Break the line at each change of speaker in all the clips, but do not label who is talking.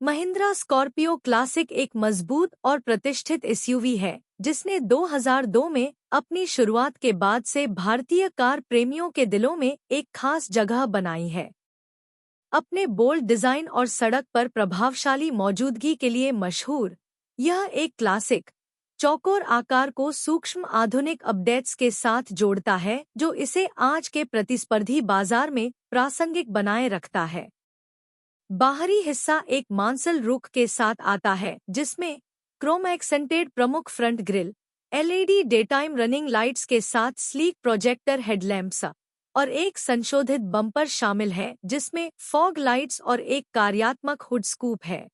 Mahindra Scorpio classic एक मजबूत और प्रतिष्ठित एसयूवी है जिसने 2002 में अपनी शुरुआत के बाद से भारतीय कार प्रेमियों के दिलों में एक खास जगह बनाई है। अपने बोल्ड डिजाइन और सड़क पर प्रभावशाली मौजूदगी के लिए मशहूर, यह एक क्लासिक चौकोर आकार को सूक्ष्म आधुनिक अपडेट्स के साथ जोड़ता है जो इसे आज के प्रतिस्पर्धी बाजार में प्रासंगिक बनाए रखता है। बाहरी हिस्सा एक मांसल रुख के साथ आता है जिसमें क्रोम एक्सेंटेड प्रमुख front grille, LED daytime running lights के साथ स्लीक प्रोजेक्टर हेडलैम्प्स और एक संशोधित बम्पर शामिल है जिसमें फॉग लाइट्स और एक कार्यात्मक हुड स्कूप है।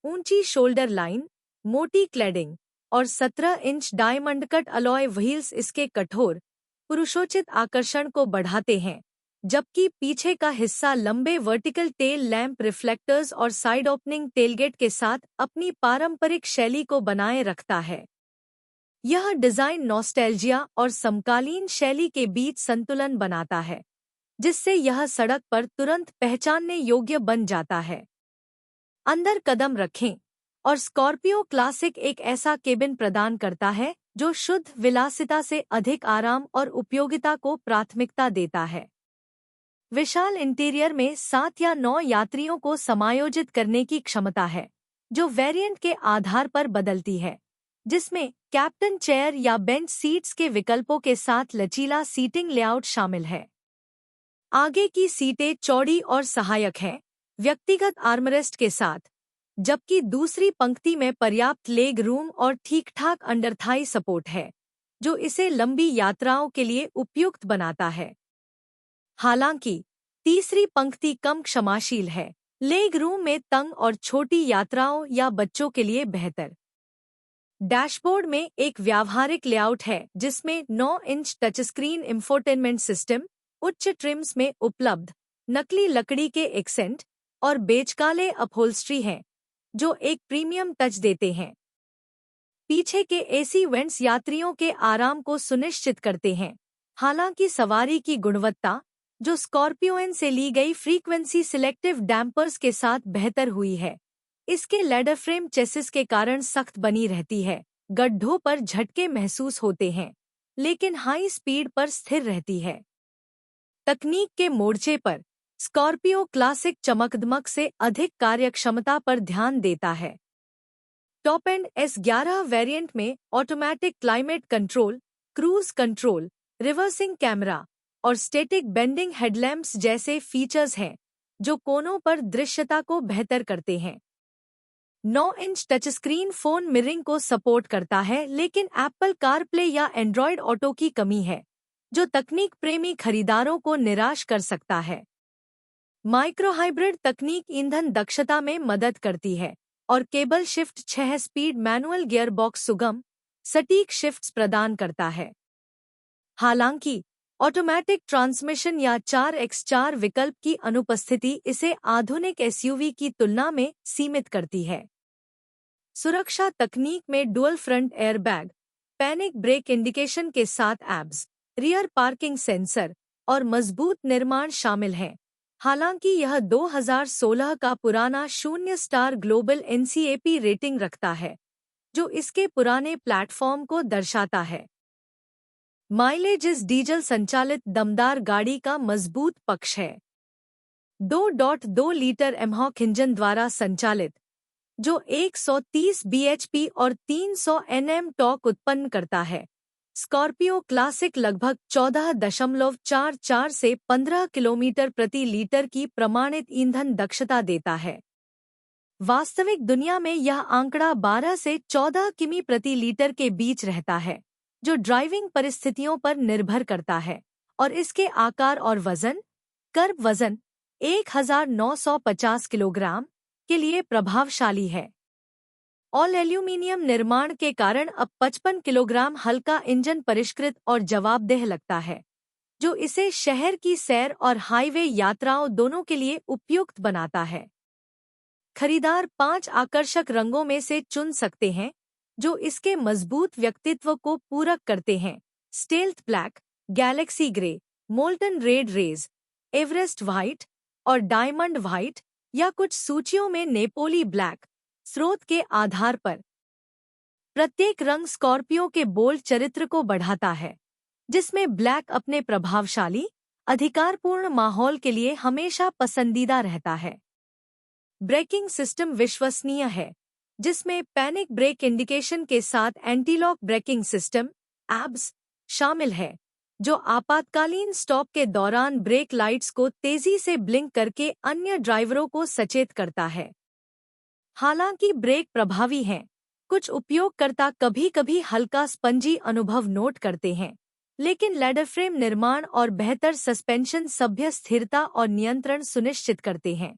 ऊंची शोल्डर लाइन, मोटी क्लैडिंग और 17 inch diamond cut alloy wheels इसके कठोर, पुरुषोचित आकर्षण को बढ़ाते हैं, जबकि पीछे का हिस्सा लंबे वर्टिकल टेल लैंप रिफ्लेक्टर्स और साइड ओपनिंग टेलगेट के साथ अपनी पारंपरिक शैली को बनाए रखता है। यह डिजाइन नॉस्टैल्जिया और समकालीन शैली के बीच संतुलन बनाता है, जिससे यह सड़क पर तुरंत पहचानने योग्य बन जाता है। अंदर कदम रखें और स्कॉर्पियो क्लासिक एक ऐसा केबिन प्रदान करता है जो शुद्ध विलासिता से अधिक आराम और उपयोगिता को प्राथमिकता देता है। विशाल इंटीरियर में 7 या 9 यात्रियों को समायोजित करने की क्षमता है, जो वेरिएंट के आधार पर बदलती है, जिसमें कैप्टन चेयर या बेंच सीट्स के विकल्पों के साथ लचीला सीटिंग लेआउट शामिल है। आगे की सीटें चौड़ी और सहायक हैं, व्यक्तिगत आर्मरेस्ट के साथ, जबकि दूसरी पंक्ति में पर्याप्त लेग रूम और ठीक-ठाक अंडरथाई सपोर्ट है, जो इसे लंबी यात्राओं के लिए उपयुक्त बनाता है। हालांकि तीसरी पंक्ति कम क्षमाशील है, लेग रूम में तंग और छोटी यात्राओं या बच्चों के लिए बेहतर। डैशबोर्ड में एक व्यावहारिक लेआउट है जिसमें 9 इंच टचस्क्रीन इंफोटेनमेंट सिस्टम, उच्च ट्रिम्स में उपलब्ध नकली लकड़ी के एक्सेंट और बेजकाले अपहोल्स्ट्री हैं, जो एक प्रीमियम टच देते हैं। पीछे के एसी वेंट्स यात्रियों के आराम को सुनिश्चित करते हैं, हालांकि सवारी की गुणवत्ता, जो स्कॉर्पियो एन से ली गई फ्रीक्वेंसी सिलेक्टिव डैम्पर्स के साथ बेहतर हुई है, इसके लैडर फ्रेम चेसिस के कारण सख्त बनी रहती है। गड्ढों पर झटके महसूस होते हैं, लेकिन हाई स्पीड पर स्थिर रहती है। तकनीक के मोर्चे पर स्कॉर्पियो क्लासिक चमकदमक से अधिक कार्यक्षमता पर ध्यान देता है। टॉप एंड S11 वेरिएंट में automatic climate control, cruise control, reversing camera और स्टैटिक बेंडिंग हेडलैम्प्स जैसे फीचर्स हैं, जो कोनों पर दृश्यता को बेहतर करते हैं। 9 इंच टचस्क्रीन फोन मिररिंग को सपोर्ट करता है, लेकिन एप्पल कारप्ले या एंड्रॉयड ऑटो की कमी है, जो तकनीक प्रेमी खरीदारों को निराश कर सकता है। माइक्रोहाइब्रिड तकनीक ईंधन दक्षता में मदद करती है और cable shift 6 speed manual gearbox सुगम, सटीक शिफ्ट्स प्रदान करता है। हालांकि ऑटोमैटिक ट्रांसमिशन या 4x4 विकल्प की अनुपस्थिति इसे आधुनिक एसयूवी की तुलना में सीमित करती है। सुरक्षा तकनीक में dual front airbag, panic brake indication के साथ एब्स, रियर पार्किंग सेंसर और मजबूत निर्माण शामिल हैं। हालांकि यह 2016 का पुराना 0 स्टार ग्लोबल NCAP रेटिंग रखता है, जो इसके पुराने प्लेटफॉर्म को दर्शाता है। माइलेज इस डीजल संचालित दमदार गाड़ी का मजबूत पक्ष है। 2.2 लीटर एमहॉक इंजन द्वारा संचालित, जो 130 bhp और 300 Nm टॉर्क उत्पन्न करता है, स्कॉर्पियो क्लासिक लगभग 14.44 से 15 किलोमीटर प्रति लीटर की प्रमाणित ईंधन दक्षता देता है। वास्तविक दुनिया में यह आंकड़ा 12 से 14 किमी प्रति लीटर के बीच रहता है, जो ड्राइविंग परिस्थितियों पर निर्भर करता है और इसके आकार और वजन, कर्ब वजन 1950 किलोग्राम के लिए प्रभावशाली है। ऑल एल्यूमीनियम निर्माण के कारण अब 55 किलोग्राम हल्का इंजन परिष्कृत और जवाबदेह लगता है, जो इसे शहर की सैर और हाईवे यात्राओं दोनों के लिए उपयुक्त बनाता है। खरीदार 5 आकर्षक रंगों में से चुन सकते हैं, जो इसके मजबूत व्यक्तित्व को पूरक करते हैं: stealth black, galaxy grey, molten red rage, Everest white और डायमंड व्हाइट। या कुछ सूचियों में नेपोली ब्लैक। स्रोत के आधार पर प्रत्येक रंग स्कॉर्पियो के बोल्ड चरित्र को बढ़ाता है, जिसमें ब्लैक अपने प्रभावशाली, अधिकारपूर्ण माहौल के लिए हमेशा पसंदीदा रहता है। ब्रेकिंग सिस्टम विश्वसनीय है, जिसमें पैनिक ब्रेक इंडिकेशन के साथ एंटीलॉक ब्रेकिंग सिस्टम एब्स शामिल है, जो आपातकालीन स्टॉप के दौरान ब्रेक लाइट्स को तेजी से ब्लिंक करके अन्य ड्राइवरों को सचेत करता है। हालांकि ब्रेक प्रभावी हैं, कुछ उपयोगकर्ता कभी-कभी हल्का स्पंजी अनुभव नोट करते हैं, लेकिन लैडर फ्रेम निर्माण और बेहतर सस्पेंशन सभ्य स्थिरता और नियंत्रण सुनिश्चित करते हैं।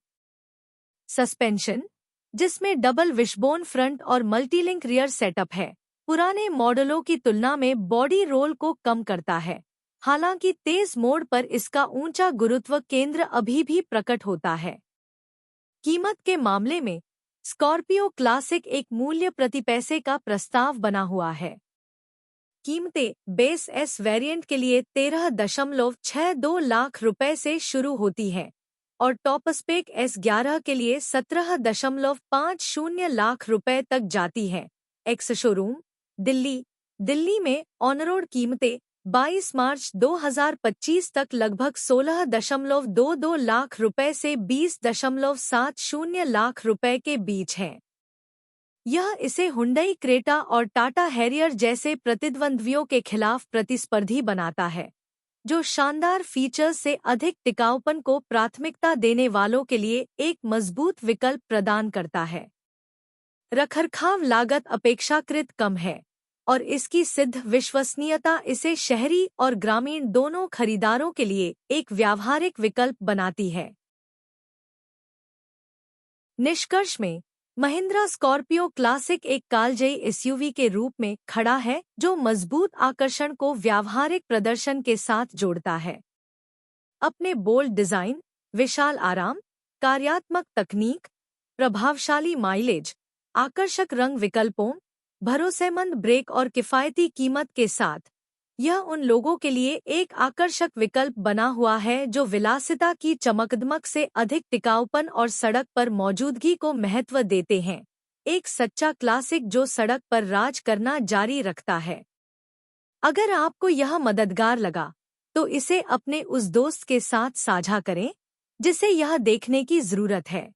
सस्पेंशन, जिसमें डबल विशबोन फ्रंट और मल्टीलिंक रियर सेटअप है, पुराने मॉडलों की तुलना में बॉडी रोल को कम करता है। हालांकि तेज मोड़ पर इसका ऊंचा गुरुत्व केंद्र अभी भी प्रकट होता है। कीमत के मामले में स्कॉर्पियो क्लासिक एक मूल्य प्रति पैसे का प्रस्ताव बना हुआ है। कीमतें बेस एस वेरिएंट के लिए 13.62 लाख रुपए से शुरू होती हैं और टॉपस्पेक S11 के लिए 17.50 लाख रुपए तक जाती है। एक्स शोरूम दिल्ली में ऑनरोड कीमतें 22 मार्च 2025 तक लगभग 16.22 लाख रुपए से 20.70 लाख रुपए के बीच हैं। यह इसे हुंडई क्रेटा और टाटा हैरियर जैसे प्रतिद्वंद्वियों के खिलाफ प्रतिस्पर्धी बनाता है, जो शानदार फीचर्स से अधिक टिकाऊपन को प्राथमिकता देने वालों के लिए एक मजबूत विकल्प प्रदान करता है। रखरखाव लागत अपेक्षाकृत कम है और इसकी सिद्ध विश्वसनीयता इसे शहरी और ग्रामीण दोनों खरीदारों के लिए एक व्यावहारिक विकल्प बनाती है। निष्कर्ष में, महिंद्रा स्कॉर्पियो क्लासिक एक कालजयी एसयूवी के रूप में खड़ा है, जो मजबूत आकर्षण को व्यावहारिक प्रदर्शन के साथ जोड़ता है। अपने बोल्ड डिजाइन, विशाल आराम, कार्यात्मक तकनीक, प्रभावशाली माइलेज, आकर्षक रंग विकल्पों, भरोसेमंद ब्रेक और किफायती कीमत के साथ, यह उन लोगों के लिए एक आकर्षक विकल्प बना हुआ है जो विलासिता की चमकदमक से अधिक टिकाऊपन और सड़क पर मौजूदगी को महत्व देते हैं। एक सच्चा क्लासिक जो सड़क पर राज करना जारी रखता है। अगर आपको यह मददगार लगा, तो इसे अपने उस दोस्त के साथ साझा करें जिसे यह देखने की जरूरत है।